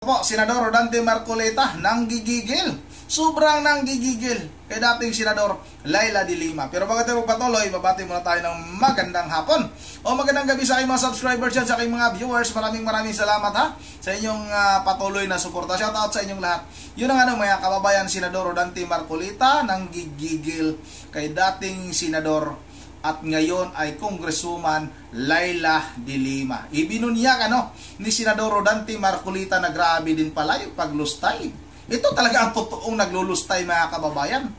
Po, Senador Rodante Marcoleta, nanggigigil. Sobrang nanggigigil kay dating Senador Laila de Lima. Pero bago tayo magpatuloy, babati muna tayo ng magandang hapon o magandang gabi sa aking mga subscribers at sa aking mga viewers. Maraming salamat ha sa inyong patuloy na suporta. Shoutout sa inyong lahat. Yun ang mga kababayan, Senador Rodante Marcoleta, nanggigigil kay dating Senador at ngayon ay Congresswoman Laila de Lima. Ibinunyak ni Senador Rodante Marcoleta na grabe din pala yung paglustay. Ito talaga ang totoong naglulustay mga kababayan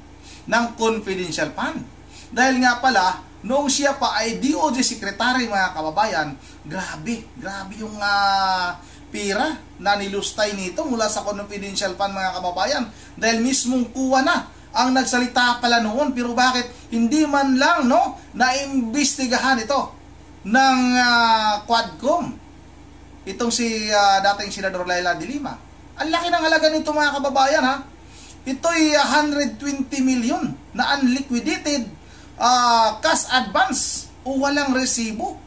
ng confidential fund. Dahil nga pala, noong siya pa ay DOJ Secretary mga kababayan, grabe yung pira na nilustay nito mula sa confidential fund mga kababayan. Dahil mismong kuha na ang nagsalita pala noon, pero bakit hindi man lang naimbestigahan ito ng Quadcom itong si dating Senador Laila de Lima. Ang laki ng halaga nito mga kababayan ha. Ito'y 120 million na unliquidated cash advance o walang resibo.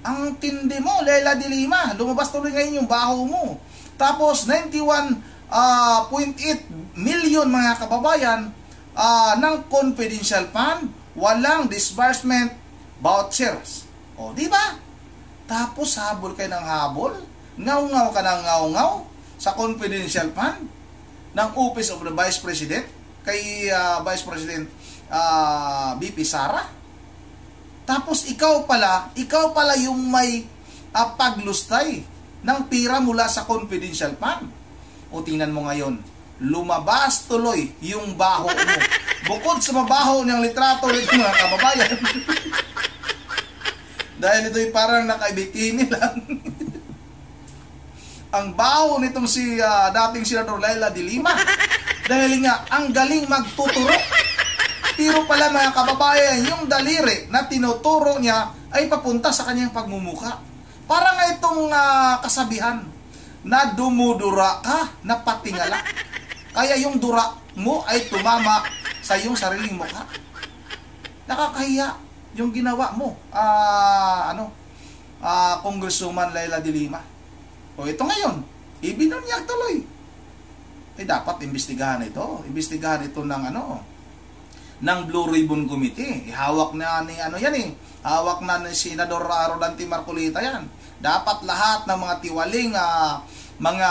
Ang tindi mo, Laila de Lima, lumabas tuloy ngayon yung baho mo. Tapos 91.8 million mga kababayan ng confidential fund, walang disbursement vouchers. O, di ba? Tapos habol kayo ng habol, ngaw-ngaw ka ng ngaw-ngaw sa confidential fund ng Office of the Vice President kay Vice President VP Sara. Tapos ikaw pala yung may paglustay ng pira mula sa confidential fund. O tingnan mo ngayon, lumabas tuloy yung baho mo. Bukod sa mabaho niyang litrato nito mga kababayan. Dahil ito'y parang nakaibikini lang. Ang baho nitong si dating Senador Laila de Lima. Dahil nga, ang galing magtuturo. Pero pala mga kababayan, yung daliri na tinuturo niya ay papunta sa kanyang pagmumuka. Para nga itong kasabihan na dumudura ka na patingala. Kaya yung dura mo ay tumama sa iyong sariling mukha. Nakakahiya yung ginawa mo, Congresswoman Laila de Lima. O ito ngayon, ibinunyak tuloy. Dapat imbestigahan ito. Imbestigahan ito ng Blue Ribbon Committee. Hawak na ni hawak na ni Senador Rodante Marcoleta yan. Dapat lahat ng mga tiwaling mga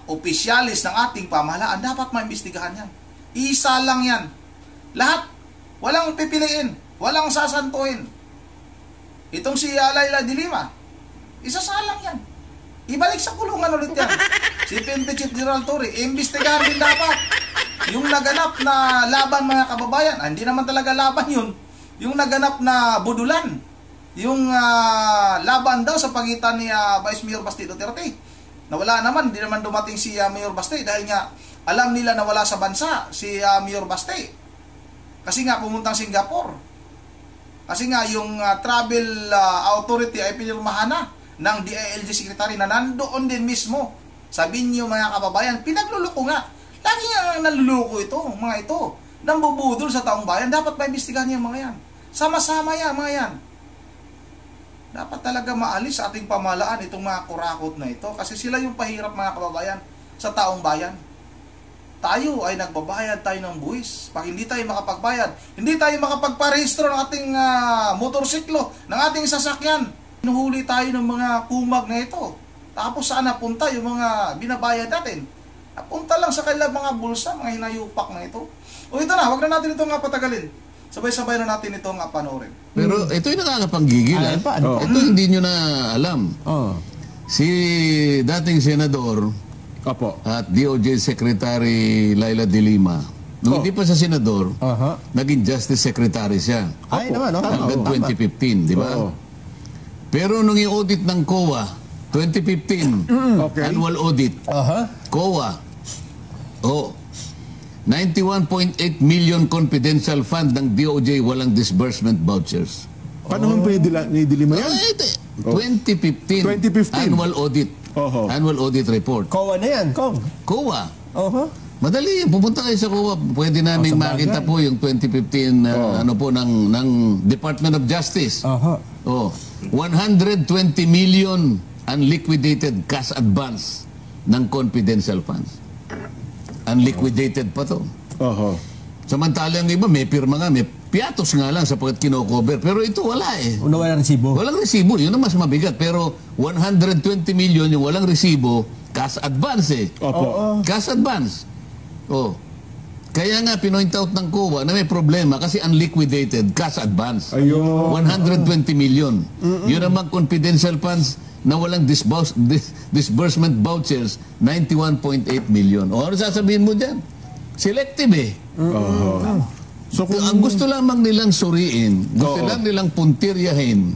opisyalis ng ating pamahalaan dapat maimbestigahan yan. Isa lang yan. Lahat. Walang pipiliin. Walang sasantuhin. Itong si Laila de Lima, isasalang yan. Ibalik sa kulungan ulit yan. Si PNP Chief General Torre, imbestigahan din dapat yung naganap na laban mga kababayan. Hindi naman talaga laban yun. Yung naganap na budulan. Yung laban daw sa pagitan ni Vice Mayor Baste Duterte. Nawala naman, hindi naman dumating si Mayor Baste dahil nga alam nila na wala sa bansa si Mayor Baste. Kasi nga pumuntang Singapore. Kasi nga yung travel authority ay pinirmahan na ng DILG Secretary na nandoon din mismo. Sabihin niyo mga kababayan, pinagluloko nga. Lagi nga naluloko ito, mga ito. Nambubudol sa taong bayan. Dapat maimbestigahan niya mga yan. Sama-sama yan, mga yan. Dapat talaga maalis sa ating pamahalaan itong mga kurakot na ito. Kasi sila yung pahirap mga kababayan sa taong bayan. Tayo ay nagbabayad tayo ng buwis. Pag hindi tayo makapagbayad, hindi tayo makapagparehistro ng ating motorsiklo, ng ating sasakyan. Hinuhuli tayo ng mga kumag na ito. Tapos saan napunta yung mga binabayad natin? Napunta lang sa kanilang mga bulsa, mga hinayupak na ito. O ito na, wag na natin itong patagalin. Sabay-sabay na natin itong panoorin. Pero ito'y nakakapanggigilan. Ito hindi nyo na alam. Si dating Senador at DOJ Secretary Laila de Lima, nung hindi pa sa Senador, naging Justice Secretary siya. Ay naman, hanggang 2015, di ba? Pero nung i-audit ng COA, 2015, annual audit, COA, 91.8 million confidential fund ng DOJ walang disbursement vouchers. Panahon pa ni de Lima yan? 2015, annual audit. Annual audit report. COA na yan, Kong. COA. Madali, pupunta kayo sa COA. Pwede namin makita po yung 2015 ng Department of Justice. 120 million unliquidated cash advance ng confidential funds. Unliquidated pa to. Oho. Samantalang iba, may pirma nga, may piatos nga lang sapagkat kino-cover. Pero ito wala eh. Walang resibo. Walang resibo, yun ang mas mabigat. Pero 120 million yung walang resibo, cash advance eh. Opo. Cash advance. Oh. Kaya nga, pinoint out ng COA na may problema kasi unliquidated cash advance. Ayun. 120 million. Yun namang confidential funds na walang disbursement vouchers, 91.8 million. O ano sasabihin mo dyan? Selective eh. Oho. So kung Ang gusto lamang nilang suriin, gusto Oo. lang nilang puntiryahin,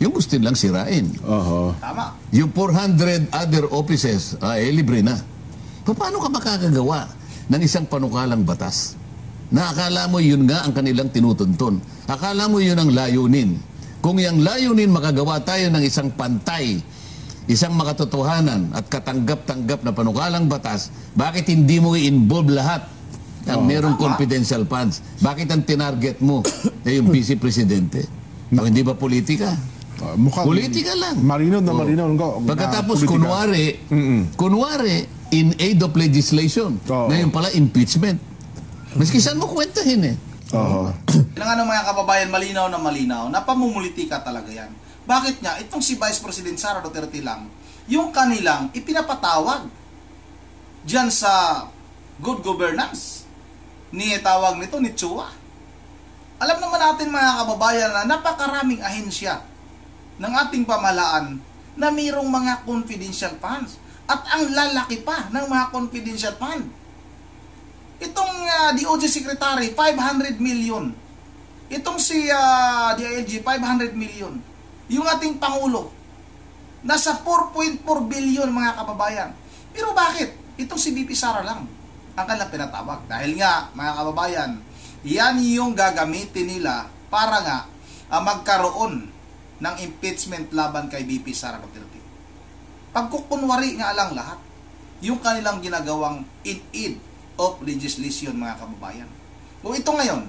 yung gusto nilang sirain. Oho. Tama. Yung 400 other offices, libre na. Paano ka makakagawa ng isang panukalang batas? Na akala mo yun nga ang kanilang tinutuntun. Akala mo yun ang layunin. Kung yung layunin makagawa tayo ng isang pantay, isang makatotohanan at katanggap-tanggap na panukalang batas, bakit hindi mo i-involve lahat ang merong confidential funds? Bakit ang tinarget mo yung vice presidente? O hindi ba politika? mukhang Politika lang. Marinaw na marinaw. Pagkatapos, kunwari, in aid of legislation. Oo. Ngayon pala, impeachment. Maski saan mo kwentahin eh. Oho. Kailangan ng mga kababayan malinaw na pamumulitika talaga yan. Bakit nga? Itong si Vice President Sara Duterte lang, yung kanilang ipinapatawag dyan sa good governance. Tawag nito ni Chua. Alam naman natin mga kababayan na napakaraming ahensya ng ating pamahalaan na mayroong mga confidential funds. At ang lalaki pa ng mga confidential fund. Itong DOJ Secretary, 500 million. Itong si DILG, 500 million. Yung ating Pangulo, nasa 4.4 billion mga kababayan. Pero bakit? Itong si BP Sara lang ang kanilang pinatawag. Dahil nga, mga kababayan, yan yung gagamitin nila para nga magkaroon ng impeachment laban kay BP Sara Duterte. Pagkukunwari nga lang lahat, yung kanilang ginagawang in aid of legislation mga kababayan. Kung ito ngayon,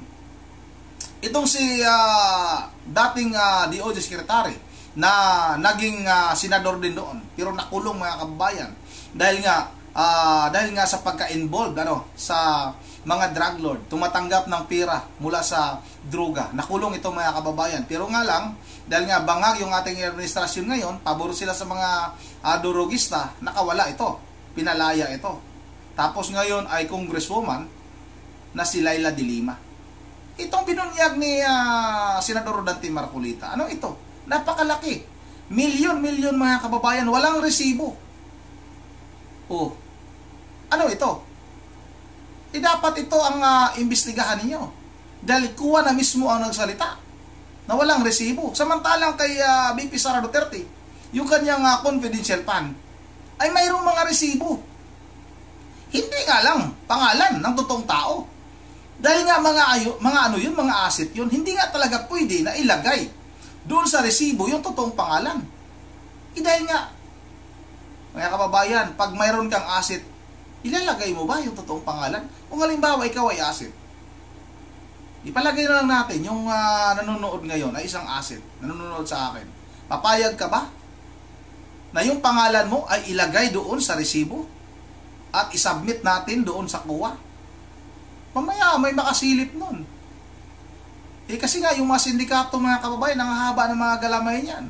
itong si dating DOJ Secretary na naging senador din doon, pero nakulong mga kababayan dahil nga sa pagka-involved sa mga drug lord, tumatanggap ng pera mula sa droga. Nakulong ito mga kababayan. Pero nga lang, dahil nga bangag yung ating administrasyon ngayon, pabor sila sa mga drogista, nakawala ito. Pinalaya ito. Tapos ngayon ay congresswoman na si Laila de Lima. Itong binunyag ni Senador Rodante Marcolita. Ano ito? Napakalaki. Milyon-milyon mga kababayan, walang resibo. Oh. Ano ito? Dapat ito ang imbestigahan ninyo. Dahil kuha na mismo ang nagsalita na walang resibo. Samantalang kay BP Sara Duterte, yung kanyang confidential fund, ay mayroong mga resibo. Hindi nga lang pangalan ng totoong tao. Dahil nga mga asset yun, hindi nga talaga pwede na ilagay doon sa resibo yung totoong pangalan. Dahil nga, mga kababayan, pag mayroon kang asset, ilalagay mo ba yung totoong pangalan? Kung halimbawa ikaw ay asset, ipalagay na lang natin yung nanonood ngayon ay isang asset, nanonood sa akin. Papayag ka ba na yung pangalan mo ay ilagay doon sa resibo at isubmit natin doon sa COA? Mamaya may makasilip nun. Kasi nga yung mga sindikato mga kababayan, nanghahaba ng mga galamay niyan.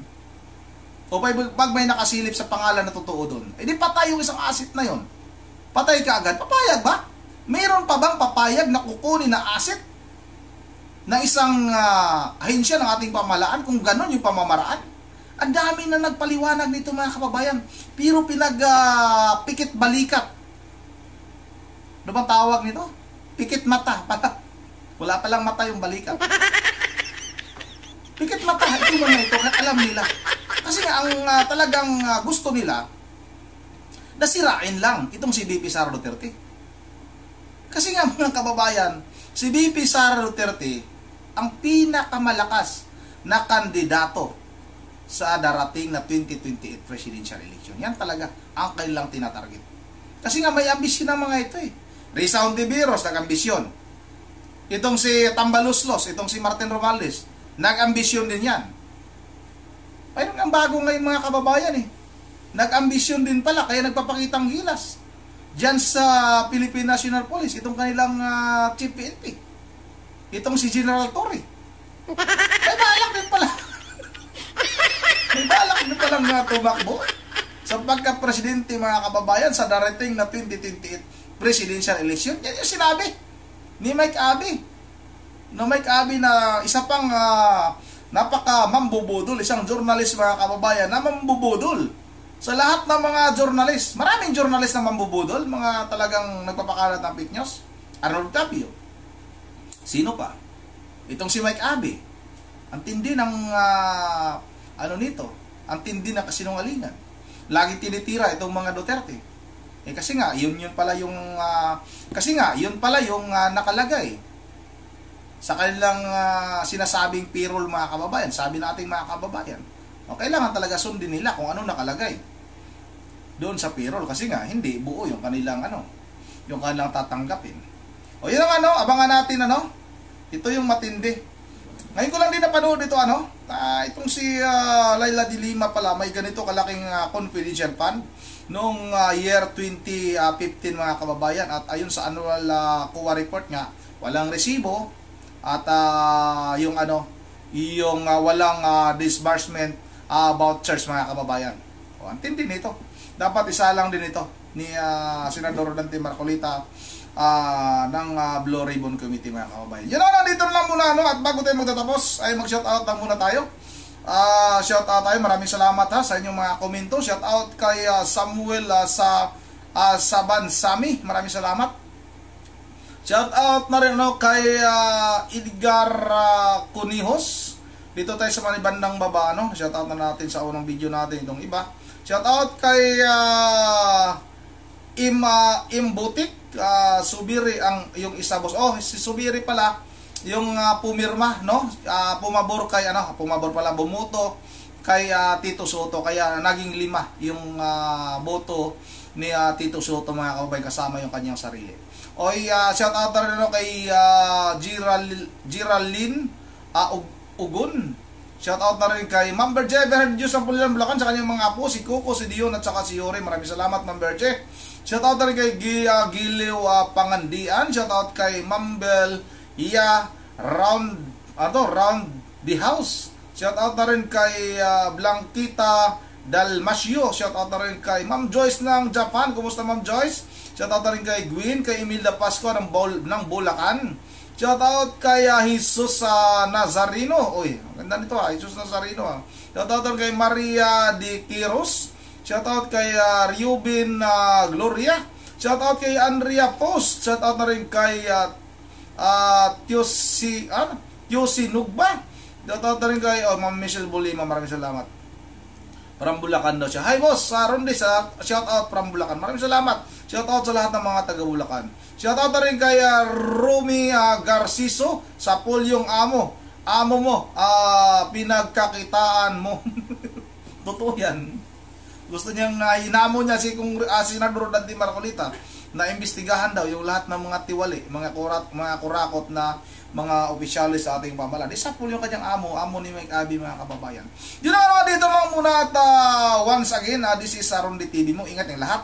O pag may nakasilip sa pangalan na totoo doon, di patay yung isang asset na yon. Patay ka agad. Papayag ba? Mayroon pa bang papayag na kukunin na asset ng isang ahensya ng ating pamahalaan kung ganon yung pamamaraan? Ang dami na nagpaliwanag nito mga kababayan. Pero pikit balikat. Ano bang tawag nito? Pikit mata. Wala palang mata yung balikat. Pikit mata. Ito man ito. Alam nila. Kasi nga ang talagang gusto nila, nasirain lang itong si BP Sara Duterte. Kasi nga mga kababayan, si BP Sara Duterte ang pinakamalakas na kandidato sa darating na 2028 presidential election. Yan talaga ang kailang tinatarget. Kasi nga may ambisyon ng mga ito eh. Risa Hontiveros, nag-ambisyon. Itong si Tambaluslos, itong si Martin Romualdez, nag-ambisyon din yan. Mayroon ang bago ngayon mga kababayan eh. nag-ambisyon din pala, kaya nagpapakitang gilas diyan sa Philippine National Police, itong kanilang Chief PNP, itong si General Torre. May balak din pala. May balak din palang tumakbo sa pagka-presidente, mga kababayan, sa darating na 2028 presidential election. Yan yung sinabi ni Mike Abe. No, Mike Abe na isa pang napaka-mambubudol, isang journalist, mga kababayan, na mambubudol sa lahat ng mga journalist. Maraming journalist na mambubudol, mga talagang nagpapakalat ng fake news. Arnold Tapio. Sino pa? Itong si Mike Abe. Ang tindi ng nito, ang tindi ng kasinungalingan. Lagi tinitira itong mga Duterte. Kasi nga yun pala yung nakalagay sa kanilang sinasabing payroll, mga kababayan. Sabi nating mga kababayan, kailangan talaga sundin nila kung ano nakalagay doon sa payroll, kasi nga hindi buo yung kanilang yung kanilang tatanggapin. Yun ang abangan natin ito yung matindi. Ngayon ko lang din napanood ito itong si Laila de Lima pala, may ganito kalaking confidential fund noong year 2015, mga kababayan, at ayon sa annual COA report nga, walang resibo at yung walang disbursement vouchers, mga kababayan. Ang tindi nito. Dapat isa lang din ito ni Senador Dante Marcolita ng Blue Ribbon Committee, mga kababayan. Yan dito lang muna at bago tayo magtatapos ay mag-shoutout lang muna tayo. Shoutout tayo, maraming salamat sa inyong mga komento. Shoutout kay Samuel sa Sabansami, maraming salamat. Shoutout na rin kay Edgar Cunihos. Dito tayo sa manibandang baba, shoutout na natin sa unang video natin itong iba. Shoutout kay Imbutik Subiri, ang yung isa boss. Si Subiri pala yung pumirma, pumabor kay pumabor pala, bumuto kay Tito Soto, kaya naging 5 yung boto ni Tito Soto, mga kababayan, kasama yung kanyang sarili. Shout out na rin kay Giralyn Ugon. Shout out na rin kay Ma'am Berje Berdius ng Pulilan, Bulacan, sa kanyang mga apo, si Coco, si Dion at saka si Yore. Maraming salamat, Ma'am Berje. Shout out na rin kay Giliw Pangandian. Shout out kay Mambel Round the House. Shout out na rin kay Blanquita Dalmasio. Shout out na rin kay Ma'am Joyce ng Japan. Kumusta, Ma'am Joyce? Shout out na rin kay Gwyn, kay Imelda Pasco ng Bulacan. Shout out kay Jesus Nazarino. Ang ganda nito, Jesus Nazarino. Shout out na rin kay Maria de Quiros. Shout out kay Rubin Gloria. Shout out kay Andrea Post. Shout out na rin kay Tiosi Nugba. Shout out na rin kay Ma'am Michelle Bolima. Maraming salamat. From Bulacan daw siya. Hi boss, Rondis, shout out from Bulacan. Maraming salamat. Shout out sa lahat ng mga taga Bulacan. Shout out na rin kay Rumi Garciso sa Pulyong Amo. Amo mo, pinagkakitaan mo. Totoo yan. Gusto niyang inamo niya si Senador Dante Marcolita na imbestigahan daw yung lahat ng mga tiwali, mga kurakot na mga opisyalis sa ating pamahalaan. Isapul yung kanyang amo ni Mike Abe, mga kababayan. Yun na dito lang muna at once again, this is Rondi TV mo. Ingat yung lahat.